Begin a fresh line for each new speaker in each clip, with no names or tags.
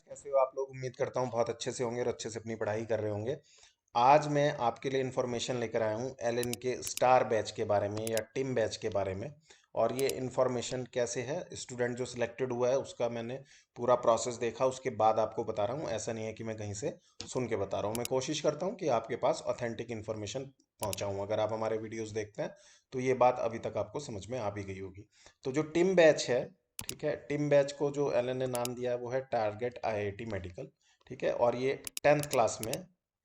कैसे हो आप लोग। उम्मीद करता हूँ बहुत अच्छे से होंगे और अच्छे से अपनी पढ़ाई कर रहे होंगे। आज मैं आपके लिए इन्फॉर्मेशन लेकर आया हूँ एलएन के स्टार बैच के बारे में या टिम बैच के बारे में। और ये इन्फॉर्मेशन कैसे है, स्टूडेंट जो सिलेक्टेड हुआ है उसका मैंने पूरा प्रोसेस देखा, उसके बाद आपको बता रहा हूँ। ऐसा नहीं है कि मैं कहीं से सुन के बता रहा हूँ। मैं कोशिश करता हूँ कि आपके पास ऑथेंटिक इन्फॉर्मेशन पहुँचाऊँ। अगर आप हमारे वीडियोस देखते हैं तो ये बात अभी तक आपको समझ में आ भी गई होगी। तो जो टिम बैच है, ठीक है, टिम बैच को जो एलन ने नाम दिया है वो है टारगेट आईआईटी मेडिकल। ठीक है, और ये 10th क्लास में,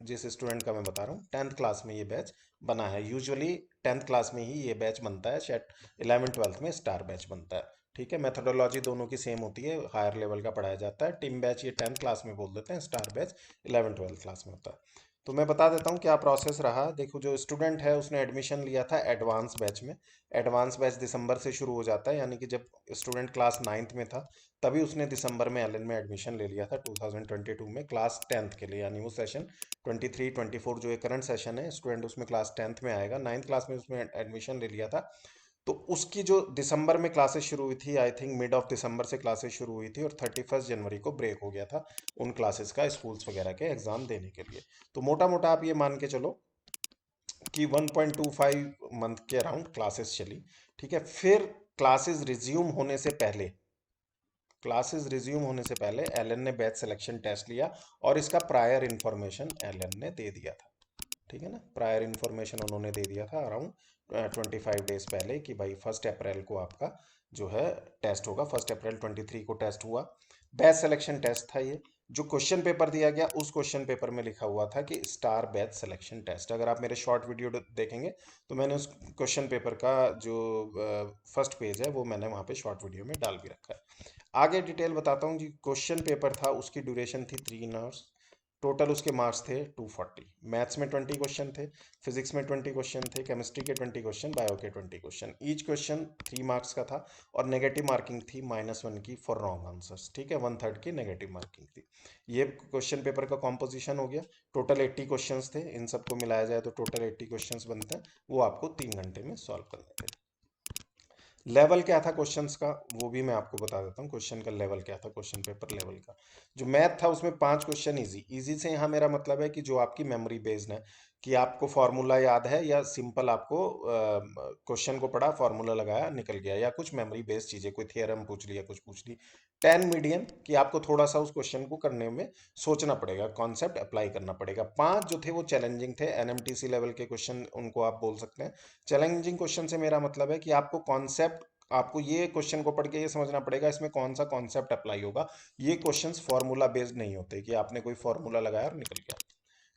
जिस स्टूडेंट का मैं बता रहा हूँ 10th क्लास में ये बैच बना है। यूजुअली 10th क्लास में ही ये बैच बनता है, शायद 11 12th में स्टार बैच बनता है। ठीक है, मेथोडोलॉजी दोनों की सेम होती है, हायर लेवल का पढ़ाया जाता है। टिम बैच ये 10th क्लास में बोल देते हैं, स्टार बैच 11 12th क्लास में होता है। तो मैं बता देता हूँ क्या प्रोसेस रहा। देखो, जो स्टूडेंट है उसने एडमिशन लिया था एडवांस बैच में। एडवांस बैच दिसंबर से शुरू हो जाता है, यानी कि जब स्टूडेंट क्लास 9th में था तभी उसने दिसंबर में एलन में एडमिशन ले लिया था 2022 में, क्लास 10th के लिए। यानी वो सेशन 23 24 जो ये करंट सेशन है, स्टूडेंट उसमें क्लास 10th में आएगा। 9th क्लास में उसमें एडमिशन ले लिया था। तो उसकी जो दिसंबर में क्लासेस शुरू हुई थी, I think mid of December से क्लासेस शुरू हुई थी, और 31 जनवरी को ब्रेक हो गया था उन क्लासेस का, स्कूल्स वगैरह के एग्जाम देने के लिए। तो मोटा मोटा आप ये मान के चलो कि 1.25 मंथ के अराउंड क्लासेस चली। ठीक है, फिर क्लासेस रिज्यूम होने से पहले एलन ने बैच सिलेक्शन टेस्ट लिया और इसका प्रायर इंफॉर्मेशन एलन ने दे दिया था। ठीक है ना, प्रायर इंफॉर्मेशन उन्होंने दे दिया था अराउंड 25 डेज पहले कि भाई 1 अप्रैल को आपका जो है टेस्ट होगा। 1 अप्रैल 23 को टेस्ट हुआ। बैच सिलेक्शन टेस्ट था ये। जो क्वेश्चन पेपर दिया गया उस क्वेश्चन पेपर में लिखा हुआ था कि स्टार बैच सिलेक्शन टेस्ट। अगर आप मेरे शॉर्ट वीडियो देखेंगे तो मैंने उस क्वेश्चन पेपर का जो फर्स्ट पेज है वो मैंने वहाँ पे शॉर्ट वीडियो में डाल भी रखा है। आगे डिटेल बताता हूँ जी। क्वेश्चन पेपर था, उसकी ड्यूरेशन थी 3 आवर्स। टोटल उसके मार्क्स थे 240। मैथ्स में 20 क्वेश्चन थे, फिजिक्स में 20 क्वेश्चन थे, केमिस्ट्री के 20 क्वेश्चन, बायो के 20 क्वेश्चन। ईच क्वेश्चन 3 मार्क्स का था और नेगेटिव मार्किंग थी -1 की फॉर रॉन्ग आंसर्स। ठीक है, 1/3 की नेगेटिव मार्किंग थी। ये क्वेश्चन पेपर का कॉम्पोजिशन हो गया। टोटल 80 क्वेश्चन थे, इन सबको मिलाया जाए तो टोटल 80 क्वेश्चन बनते हैं। वो आपको 3 घंटे में सॉल्व करने थे। लेवल क्या था क्वेश्चंस का वो भी मैं आपको बता देता हूँ। क्वेश्चन का लेवल क्या था, क्वेश्चन पेपर लेवल का। जो मैथ था उसमें 5 क्वेश्चन इजी। इजी से यहाँ मेरा मतलब है कि जो आपकी मेमोरी बेस्ड है, कि आपको फॉर्मूला याद है या सिंपल आपको क्वेश्चन को पढ़ा, फॉर्मूला लगाया, निकल गया, या कुछ मेमोरी बेस्ड चीजें, कोई थियरम पूछ लिया, कुछ पूछ ली। 10 मीडियम कि आपको थोड़ा सा उस क्वेश्चन को करने में सोचना पड़ेगा, कॉन्सेप्ट अप्लाई करना पड़ेगा। 5 जो थे वो चैलेंजिंग थे, एनएमटीसी लेवल के क्वेश्चन उनको आप बोल सकते हैं। चैलेंजिंग क्वेश्चन से मेरा मतलब है कि आपको कॉन्सेप्ट, आपको ये क्वेश्चन को पढ़ के ये समझना पड़ेगा इसमें कौन सा कॉन्सेप्ट अप्लाई होगा। ये क्वेश्चंस फॉर्मूला बेस्ड नहीं होते कि आपने कोई फॉर्मूला लगाया और निकल गया।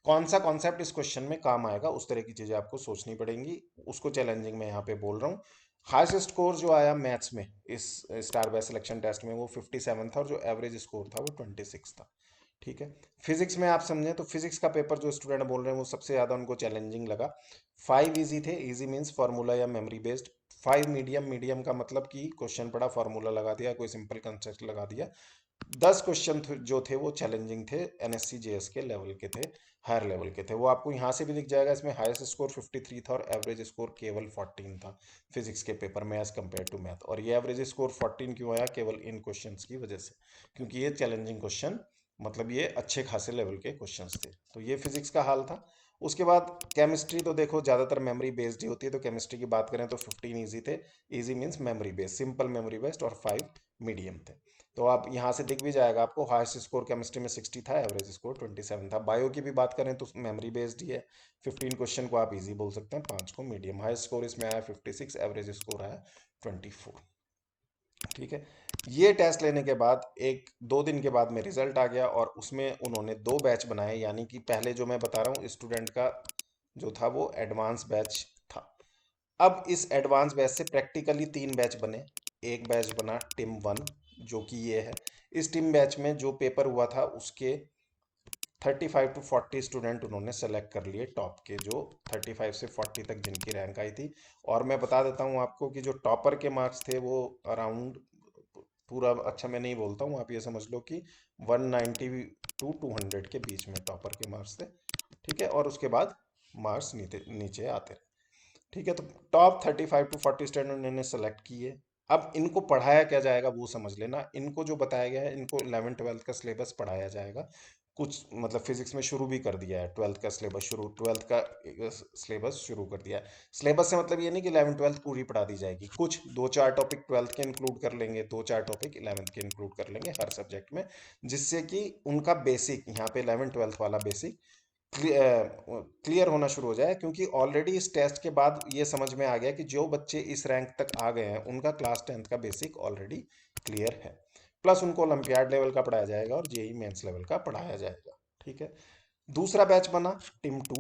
कौन सा कॉन्सेप्ट इस क्वेश्चन में काम आएगा, उस तरह की चीजें आपको सोचनी पड़ेंगी। उसको चैलेंजिंग में यहाँ पे बोल रहा हूँ। हाईएस्ट स्कोर जो आया मैथ्स में इस स्टार बैच सिलेक्शन टेस्ट में वो 57 था, और जो एवरेज स्कोर था वो 26 था। ठीक है। फिजिक्स में आप समझें तो फिजिक्स का पेपर जो स्टूडेंट बोल रहे हैं वो सबसे ज्यादा उनको चैलेंजिंग लगा। 5 इजी थे, इजी मींस फार्मूला या मेमोरी बेस्ड। 5 मीडियम, मीडियम का मतलब कि क्वेश्चन पढ़ा, फार्मूला लगा दिया, कोई सिंपल कंसेप्ट लगा दिया। 10 क्वेश्चन जो थे वो चैलेंजिंग थे, एनएससी जेएस के लेवल के थे, हायर लेवल के थे। वो आपको यहाँ से भी दिख जाएगा। इसमें हाईएस्ट स्कोर 53 था और एवरेज स्कोर केवल 14 था फिजिक्स के पेपर में एज कम्पेयर टू मैथ। और ये एवरेज स्कोर 14 क्यों आया? केवल इन क्वेश्चंस की वजह से, क्योंकि ये चैलेंजिंग क्वेश्चन, मतलब ये अच्छे खासे लेवल के क्वेश्चंस थे। तो ये फिजिक्स का हाल था। उसके बाद केमिस्ट्री तो देखो ज़्यादातर मेमोरी बेस्ड ही होती है, तो केमिस्ट्री की बात करें तो 15 इजी थे। Easy means memory based, simple memory based, और 5 मीडियम थे। तो आप यहाँ से दिख भी जाएगा आपको, हाईएस्ट स्कोर केमिस्ट्री में 60 था, एवरेज स्कोर 27 था। बायो की भी बात करें तो मेमोरी बेस्ड ही है। 15 क्वेश्चन को आप इजी बोल सकते हैं, 5 को मीडियम। हाईएस्ट स्कोर इसमें आया 56, एवरेज स्कोर आया 24। ठीक है। ये टेस्ट लेने के बाद 1 2 दिन के बाद में रिजल्ट आ गया, और उसमें उन्होंने 2 बैच बनाए। यानी कि पहले जो मैं बता रहा हूँ स्टूडेंट का जो था वो एडवांस बैच था। अब इस एडवांस बैच से प्रैक्टिकली 3 बैच बने। एक बैच बना टिम 1, जो कि ये है। इस टिम बैच में जो पेपर हुआ था उसके 35 to 40 स्टूडेंट उन्होंने सेलेक्ट कर लिए, टॉप के, जो 35 से 40 तक जिनकी रैंक आई थी। और मैं बता देता हूँ आपको कि जो टॉपर के मार्क्स थे वो अराउंड, पूरा अच्छा मैं नहीं बोलता हूँ, आप ये समझ लो कि 190 टू 200 के बीच में टॉपर के मार्क्स थे। ठीक है, और उसके बाद मार्क्स नीचे नीचे आते रहे। ठीक है, तो टॉप 35 to 40 स्टूडेंट उन्होंने सेलेक्ट किए। अब इनको पढ़ाया क्या जाएगा वो समझ लेना। इनको जो बताया गया है, इनको 11th-12th का सिलेबस पढ़ाया जाएगा। कुछ मतलब फिजिक्स में शुरू भी कर दिया है, 12th का सिलेबस शुरू, 12th का सिलेबस शुरू कर दिया है। सिलेबस से मतलब ये नहीं कि 11th-12th पूरी पढ़ा दी जाएगी, कुछ 2-4 टॉपिक 12th के इंक्लूड कर लेंगे, 2-4 टॉपिक 11th के इंक्लूड कर लेंगे हर सब्जेक्ट में, जिससे कि उनका बेसिक यहाँ पे 11th-12th वाला बेसिक क्लियर होना शुरू हो जाए। क्योंकि ऑलरेडी इस टेस्ट के बाद ये समझ में आ गया कि जो बच्चे इस रैंक तक आ गए हैं उनका क्लास 10th का बेसिक ऑलरेडी क्लियर है। प्लस उनको ओलंपियाड लेवल का पढ़ाया जाएगा और जेई मेंस लेवल का पढ़ाया जाएगा। ठीक है। दूसरा बैच बना टीम टू।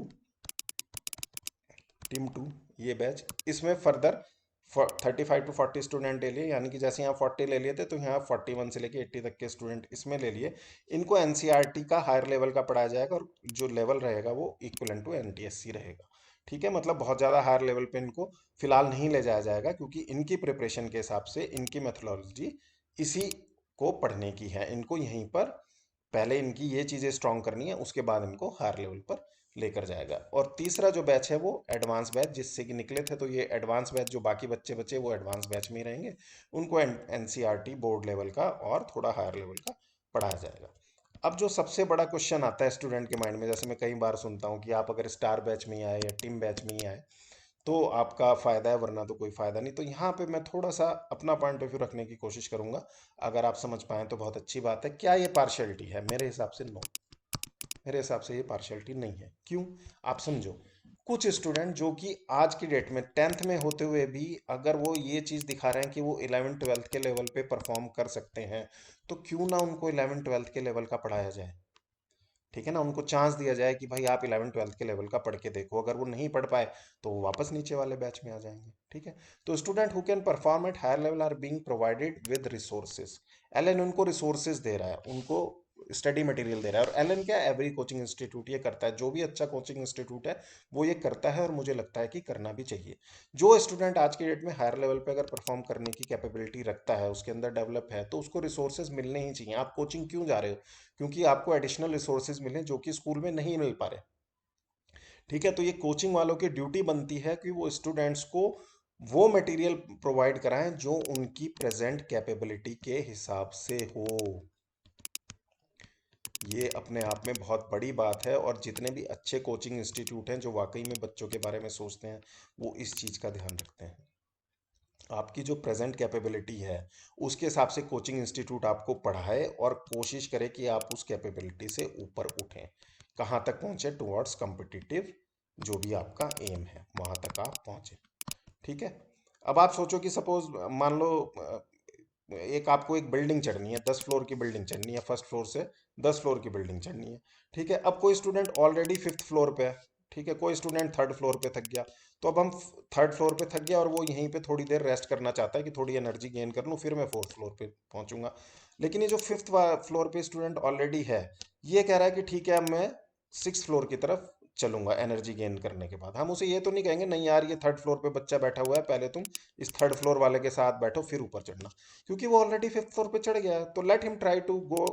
टीम टू ये बैच, इसमें फर्दर 35 to 40 स्टूडेंट ले लिए, यानी कि जैसे यहाँ 40 ले लिए थे तो यहाँ 41 से लेके 80 तक के स्टूडेंट इसमें ले लिए। इनको एनसीईआरटी का हायर लेवल का पढ़ाया जाएगा और जो लेवल रहेगा वो इक्वलेंट टू एनटीएससी रहेगा। ठीक है, मतलब बहुत ज़्यादा हायर लेवल पे इनको फिलहाल नहीं ले जाया जाएगा, क्योंकि इनकी प्रिपरेशन के हिसाब से इनकी मेथोडोलॉजी इसी को पढ़ने की है। इनको यहीं पर पहले इनकी ये चीज़ें स्ट्रॉन्ग करनी है, उसके बाद इनको हायर लेवल पर लेकर जाएगा। और तीसरा जो बैच है वो एडवांस बैच, जिससे कि निकले थे, तो ये एडवांस बैच जो बाकी बच्चे बच्चे वो एडवांस बैच में ही रहेंगे। उनको एनसीईआरटी बोर्ड लेवल का और थोड़ा हायर लेवल का पढ़ाया जाएगा। अब जो सबसे बड़ा क्वेश्चन आता है स्टूडेंट के माइंड में, जैसे मैं कई बार सुनता हूँ कि आप अगर स्टार बैच में ही आए या टीम बैच में ही आए तो आपका फायदा है, वरना तो कोई फायदा नहीं। तो यहाँ पे मैं थोड़ा सा अपना पॉइंट ऑफ व्यू रखने की कोशिश करूंगा। अगर आप समझ पाए तो बहुत अच्छी बात है। क्या ये पार्शियलिटी है? मेरे हिसाब से नो, मेरे हिसाब से ये पार्शियलिटी नहीं है। क्यों? आप समझो। कुछ स्टूडेंट जो कि आज की डेट में 10th में होते हुए भी अगर वो ये चीज़ दिखा रहे हैं कि वो 11th-12th के लेवल पे परफॉर्म कर सकते हैं, तो क्यों ना उनको 11th-12th के लेवल का पढ़ाया जाए। ठीक है ना, उनको चांस दिया जाए कि भाई आप 11th-12th के लेवल का पढ़ के देखो। अगर वो नहीं पढ़ पाए तो वो वापस नीचे वाले बैच में आ जाएंगे। ठीक है। तो student who can perform at higher level are being provided with resources. एलएन उनको रिसोर्सेज दे रहा है, उनको स्टडी मटेरियल दे रहा है। और एलएन क्या, एवरी कोचिंग इंस्टीट्यूट ये करता है। जो भी अच्छा कोचिंग इंस्टीट्यूट है वो ये करता है, और मुझे लगता है कि करना भी चाहिए। जो स्टूडेंट आज की डेट में हायर लेवल पे अगर परफॉर्म करने की कैपेबिलिटी रखता है, उसके अंदर डेवलप है, तो उसको रिसोर्सेज मिलने ही चाहिए। आप कोचिंग क्यों जा रहे हो? क्योंकि आपको एडिशनल रिसोर्सेज मिले जो कि स्कूल में नहीं मिल पा रहे। ठीक है, तो ये कोचिंग वालों की ड्यूटी बनती है कि वो स्टूडेंट्स को वो मटेरियल प्रोवाइड कराएं जो उनकी प्रेजेंट कैपेबिलिटी के हिसाब से हो। ये अपने आप में बहुत बड़ी बात है, और जितने भी अच्छे कोचिंग इंस्टीट्यूट हैं जो वाकई में बच्चों के बारे में सोचते हैं, वो इस चीज़ का ध्यान रखते हैं। आपकी जो प्रेजेंट कैपेबिलिटी है उसके हिसाब से कोचिंग इंस्टीट्यूट आपको पढ़ाए, और कोशिश करे कि आप उस कैपेबिलिटी से ऊपर उठें। कहाँ तक पहुँचे? टुवर्ड्स कॉम्पिटिटिव जो भी आपका एम है वहाँ तक आप पहुँचे। ठीक है। अब आप सोचो कि सपोज मान लो एक आपको एक बिल्डिंग चढ़नी है, 10 फ्लोर की बिल्डिंग चढ़नी है, फर्स्ट फ्लोर से 10 फ्लोर की बिल्डिंग चढ़नी है। ठीक है। अब कोई स्टूडेंट ऑलरेडी 5th फ्लोर पे है। ठीक है। कोई स्टूडेंट 3rd फ्लोर पे थक गया। तो अब हम 3rd फ्लोर पे थक गया और वो यहीं पे थोड़ी देर रेस्ट करना चाहता है कि थोड़ी एनर्जी गेन कर लूँ, फिर मैं 4th फ्लोर पे पहुंचूंगा। लेकिन ये जो 5th फ्लोर पे स्टूडेंट ऑलरेडी है, ये कह रहा है कि ठीक है अब मैं 6th फ्लोर की तरफ चलूंगा एनर्जी गेन करने के बाद। हम उसे ये तो नहीं कहेंगे नहीं यार ये 3rd फ्लोर पे बच्चा बैठा हुआ है, पहले तुम इस 3rd फ्लोर वाले के साथ बैठो फिर ऊपर चढ़ना। क्योंकि वो ऑलरेडी 5th फ्लोर पे चढ़ गया है, तो let him try to go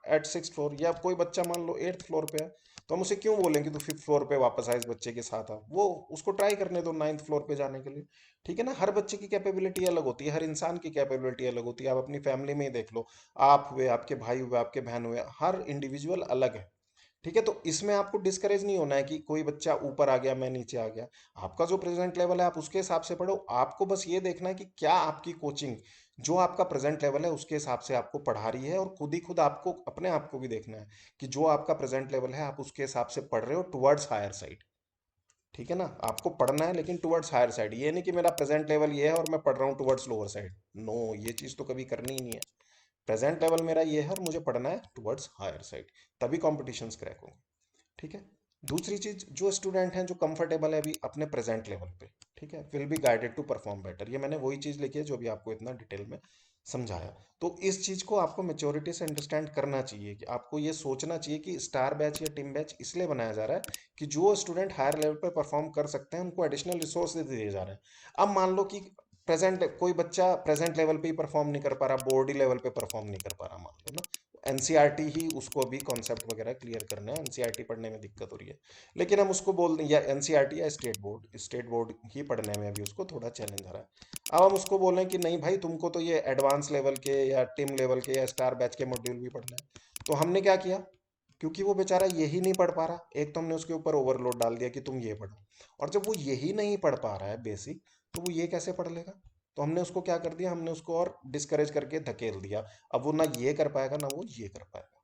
at 6th floor. या कोई बच्चा मान लो 8th फ्लोर पे है, तो हम उसे क्यों बोलें कि तू 5th फ्लोर पे वापस आ इस बच्चे के साथ आ। वो उसको ट्राई करने दो 9th फ्लोर पे जाने के लिए। ठीक है ना। हर बच्चे की कैपेबिलिटी अलग होती है, हर इंसान की कैपेबिलिटी अलग होती है। आप अपनी फैमिली में ही देख लो, आप हुए, आपके भाई हुए, आपके बहन हुए, हर इंडिविजुअल अलग है। ठीक है। तो इसमें आपको डिस्करेज नहीं होना है कि कोई बच्चा ऊपर आ गया मैं नीचे आ गया। आपका जो प्रेजेंट लेवल है आप उसके हिसाब से पढ़ो। आपको बस ये देखना है कि क्या आपकी कोचिंग जो आपका प्रेजेंट लेवल है उसके हिसाब से आपको पढ़ा रही है। और खुद ही खुद आपको अपने आप को भी देखना है कि जो आपका प्रेजेंट लेवल है आप उसके हिसाब से पढ़ रहे हो टुवर्ड्स हायर साइड। ठीक है ना। आपको पढ़ना है लेकिन टुवर्ड्स हायर साइड। ये नहीं कि मेरा प्रेजेंट लेवल ये है और मैं पढ़ रहा हूँ टुवर्ड्स लोअर साइड। नो, ये चीज़ तो कभी करनी ही नहीं है। प्रेजेंट लेवल मेरा ये है और मुझे पढ़ना है टुवर्ड्स हायर साइड, तभी कॉम्पिटिशन्स क्रैक होंगे। ठीक है। दूसरी चीज, जो स्टूडेंट हैं जो कंफर्टेबल है अभी अपने प्रेजेंट लेवल पे, ठीक है, will be guided to perform better. ये मैंने वही चीज लिखी है जो भी आपको इतना डिटेल में समझाया। तो इस चीज को आपको मेच्योरिटी से अंडरस्टैंड करना चाहिए कि आपको ये सोचना चाहिए कि स्टार बैच या टीम बैच इसलिए बनाया जा रहा है कि जो स्टूडेंट हायर लेवल पे परफॉर्म कर सकते हैं उनको एडिशनल रिसोर्स दिए जा रहे हैं। अब मान लो कि प्रेजेंट कोई बच्चा प्रेजेंट लेवल पे ही परफॉर्म नहीं कर पा रहा, बोर्ड ही लेवल पे परफॉर्म नहीं कर पा रहा मान लो ना, एनसीईआरटी ही उसको भी कॉन्सेप्ट वगैरह क्लियर करना है, एनसीईआरटी पढ़ने में दिक्कत हो रही है। लेकिन हम उसको बोल दें या एनसीईआरटी या स्टेट बोर्ड ही पढ़ने में अभी उसको थोड़ा चैलेंज आ रहा है। अब हम उसको बोलें कि नहीं भाई तुमको तो ये एडवांस लेवल के या टिम लेवल के या स्टार बैच के मॉड्यूल भी पढ़ना है, तो हमने क्या किया, क्योंकि वो बेचारा यही नहीं पढ़ पा रहा, एक तो हमने उसके ऊपर ओवरलोड डाल दिया कि तुम ये पढ़ो, और जब वो यही नहीं पढ़ पा रहा है बेसिक, तो वो ये कैसे पढ़ लेगा। तो हमने उसको क्या कर दिया, हमने उसको और डिस्करेज करके धकेल दिया। अब वो ना ये कर पाएगा ना वो ये कर पाएगा।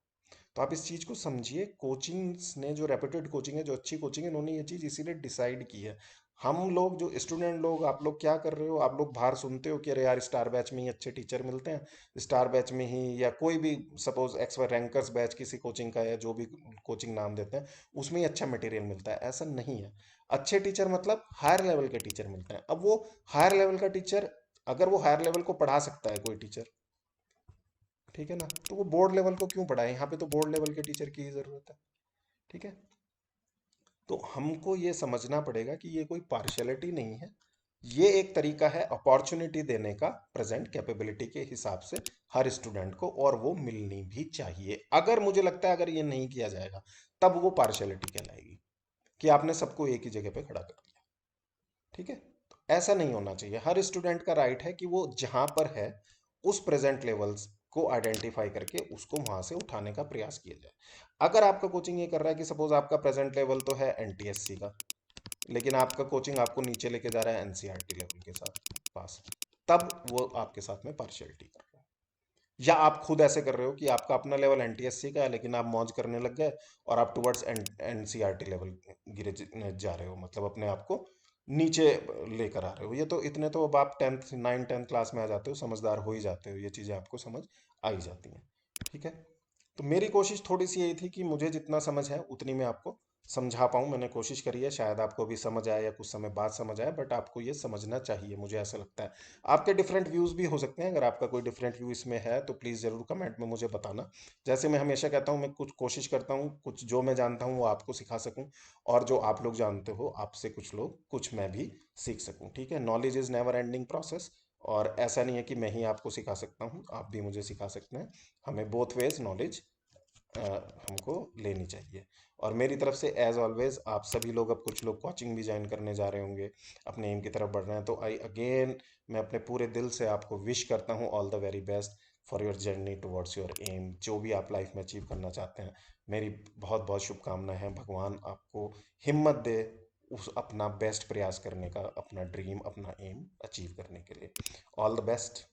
तो आप इस चीज़ को समझिए, कोचिंग्स ने जो रेपुटेड कोचिंग है, जो अच्छी कोचिंग है, उन्होंने ये चीज़ इसीलिए डिसाइड की है। हम लोग जो स्टूडेंट लोग, आप लोग क्या कर रहे हो, आप लोग बाहर सुनते हो कि अरे यार स्टार बैच में ही अच्छे टीचर मिलते हैं, स्टार बैच में ही, या कोई भी suppose X Y rankers batch किसी कोचिंग का, या जो भी कोचिंग नाम देते हैं, उसमें ही अच्छा मटेरियल मिलता है। ऐसा नहीं है। अच्छे टीचर मतलब हायर लेवल के टीचर मिलते हैं। अब वो हायर लेवल का टीचर, अगर वो हायर लेवल को पढ़ा सकता है कोई टीचर, ठीक है ना, तो वो बोर्ड लेवल को क्यों पढ़ाए, यहाँ पे तो बोर्ड लेवल के टीचर की ही जरूरत है। ठीक है। तो हमको ये समझना पड़ेगा कि ये कोई पार्शियलिटी नहीं है, ये एक तरीका है अपॉर्चुनिटी देने का प्रेजेंट कैपेबिलिटी के हिसाब से हर स्टूडेंट को, और वो मिलनी भी चाहिए। अगर मुझे लगता है अगर ये नहीं किया जाएगा तब वो पार्शियलिटी कहलाएगी, कि आपने सबको एक ही जगह पे खड़ा कर दिया। ठीक है। तो ऐसा नहीं होना चाहिए। हर स्टूडेंट का राइट है कि वो जहां पर है उस प्रेजेंट लेवल्स को आइडेंटिफाई करके उसको वहां से उठाने का प्रयास किया जाए। अगर आपका कोचिंग ये कर रहा है कि सपोज आपका प्रेजेंट लेवल तो है एनटीएससी का, लेकिन आपका कोचिंग आपको नीचे लेके जा रहा है एनसीईआरटी लेवल के साथ पास, तब वो आपके साथ में पार्शियलिटी कर रहा है। या आप खुद ऐसे कर रहे हो कि आपका अपना लेवल एनटीएससी का है, लेकिन आप मौज करने लग गए और आप टुवर्ड्स एनसीईआरटी लेवल गिरे जा रहे हो, मतलब अपने आप को नीचे लेकर आ रहे हो। ये तो इतने तो अब आप 10th 9th 10th क्लास में आ जाते हो, समझदार हो ही जाते हो, ये चीज़ें आपको समझ आ ही जाती हैं। ठीक है। तो मेरी कोशिश थोड़ी सी यही थी कि मुझे जितना समझ है उतनी मैं आपको समझा पाऊँ। मैंने कोशिश करी है, शायद आपको भी समझ आए या कुछ समय बाद समझ आए, बट आपको ये समझना चाहिए, मुझे ऐसा लगता है। आपके डिफरेंट व्यूज़ भी हो सकते हैं, अगर आपका कोई डिफरेंट व्यू इसमें है तो प्लीज़ ज़रूर कमेंट में मुझे बताना। जैसे मैं हमेशा कहता हूँ, मैं कुछ कोशिश करता हूँ कुछ जो मैं जानता हूँ वो आपको सिखा सकूँ, और जो आप लोग जानते हो आपसे कुछ लोग कुछ मैं भी सीख सकूँ। ठीक है। Knowledge is never ending process, और ऐसा नहीं है कि मैं ही आपको सिखा सकता हूँ, आप भी मुझे सिखा सकते हैं। हमें बोथ वेज नॉलेज हमको लेनी चाहिए। और मेरी तरफ से एज ऑलवेज आप सभी लोग, अब कुछ लोग कोचिंग भी ज्वाइन करने जा रहे होंगे, अपने एम की तरफ बढ़ रहे हैं, तो आई अगेन मैं अपने पूरे दिल से आपको विश करता हूँ all the very best for your journey towards your aim, जो भी आप लाइफ में अचीव करना चाहते हैं। मेरी बहुत बहुत शुभकामनाएं हैं, भगवान आपको हिम्मत दे उस अपना बेस्ट प्रयास करने का, अपना ड्रीम अपना एम अचीव करने के लिए। All the best.